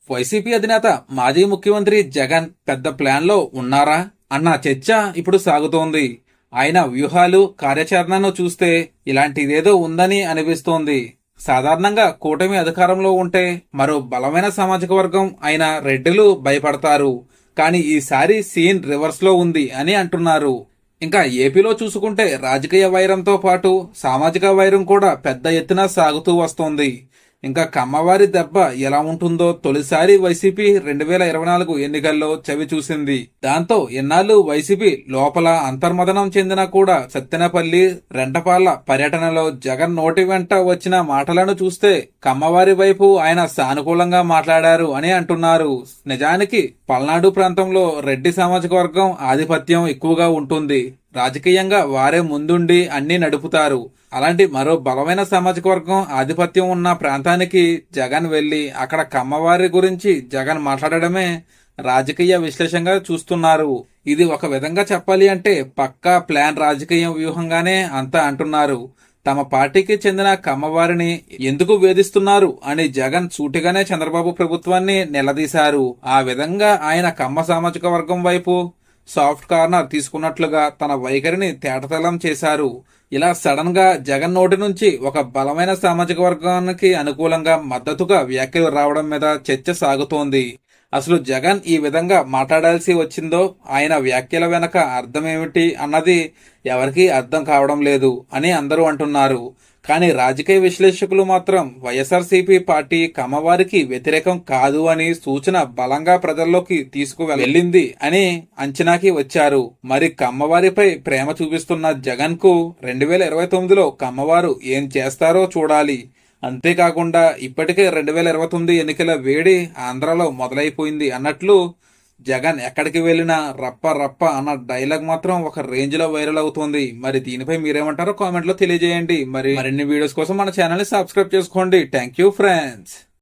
YCP అధినేత మాజీ ముఖ్యమంత్రి జగన్ పెద్ద ప్లాన్లో ఉన్నారా అన్న చర్చ ఇప్పుడు సాగుతోంది. ఆయన వ్యూహాలు, కార్యాచరణను చూస్తే ఇలాంటిదేదో ఉందని అనిపిస్తోంది. సాధారణంగా కూటమి అధికారంలో ఉంటే మరో బలమైన సామాజిక వర్గం అయిన రెడ్డిలు భయపడతారు. కానీ ఈసారి సీన్ రివర్స్ లో ఉంది అని అంటున్నారు. ఇంకా ఏపీలో చూసుకుంటే రాజకీయ వైరంతో పాటు సామాజిక వైరం కూడా పెద్ద ఎత్తున సాగుతూ వస్తోంది. ఇంకా కమ్మవారి దెబ్బ ఎలా ఉంటుందో తొలిసారి వైసీపీ 2024 ఎన్నికల్లో చవి చూసింది. దాంతో ఎన్నాళ్ళు వైసీపీ లోపల అంతర్మదనం చెందినా కూడా సత్తెనపల్లి, రెంటపాళ్ల పర్యటనలో జగన్ నోటి వెంట వచ్చిన మాటలను చూస్తే కమ్మవారి వైపు ఆయన సానుకూలంగా మాట్లాడారు అని అంటున్నారు. నిజానికి పల్నాడు ప్రాంతంలో రెడ్డి సామాజిక వర్గం ఆధిపత్యం ఎక్కువగా ఉంటుంది. రాజకీయంగా వారే ముందుండి అన్ని నడుపుతారు. అలాంటి మరో బలమైన సామాజిక వర్గం ఆధిపత్యం ఉన్న ప్రాంతానికి జగన్ వెళ్లి అక్కడ కమ్మవారి గురించి జగన్ మాట్లాడడమే రాజకీయ విశ్లేషంగా చూస్తున్నారు. ఇది ఒక విధంగా చెప్పాలి అంటే పక్కా ప్లాన్ రాజకీయ వ్యూహంగానే అంతా అంటున్నారు. తమ పార్టీకి చెందిన కమ్మవారిని ఎందుకు వేధిస్తున్నారు అని జగన్ సూటిగానే చంద్రబాబు ప్రభుత్వాన్ని నిలదీశారు. ఆ విధంగా ఆయన కమ్మ సామాజిక వర్గం వైపు సాఫ్ట్ కార్నర్ తీసుకున్నట్లుగా తన వైఖరిని తేటతెల్లం చేశారు. ఇలా సడన్ గా జగన్ నోటి నుంచి ఒక బలమైన సామాజిక వర్గానికి అనుకూలంగా మద్దతుగా వ్యాఖ్యలు రావడం మీద చర్చ సాగుతోంది. అసలు జగన్ ఈ విధంగా మాట్లాడాల్సి వచ్చిందో, ఆయన వ్యాఖ్యల వెనక అర్థమేమిటి అన్నది ఎవరికీ అర్థం కావడం లేదు అని అందరూ అంటున్నారు. కానీ రాజకీయ విశ్లేషకులు మాత్రం వైఎస్ఆర్సీపీ పార్టీ కమ్మవారికి వ్యతిరేకం కాదు అని సూచన బలంగా ప్రజల్లోకి తీసుకువెళ్ళింది అని అంచనాకి వచ్చారు. మరి కమ్మవారిపై ప్రేమ చూపిస్తున్న జగన్ కు 2029లో కమ్మవారు ఏం చేస్తారో చూడాలి. అంతేకాకుండా ఇప్పటికే 2029 ఎన్నికల వేడి ఆంధ్రాలో మొదలైపోయింది అన్నట్లు జగన్ ఎక్కడికి వెళ్ళినా రప్ప రప్ప అన్న డైలాగ్ మాత్రం ఒక రేంజ్ లో వైరల్ అవుతుంది. మరి దీనిపై మీరేమంటారో కామెంట్ లో తెలియజేయండి. మరిన్ని వీడియోస్ కోసం మన ఛానల్ ని సబ్స్క్రైబ్ చేసుకోండి. Thank you friends.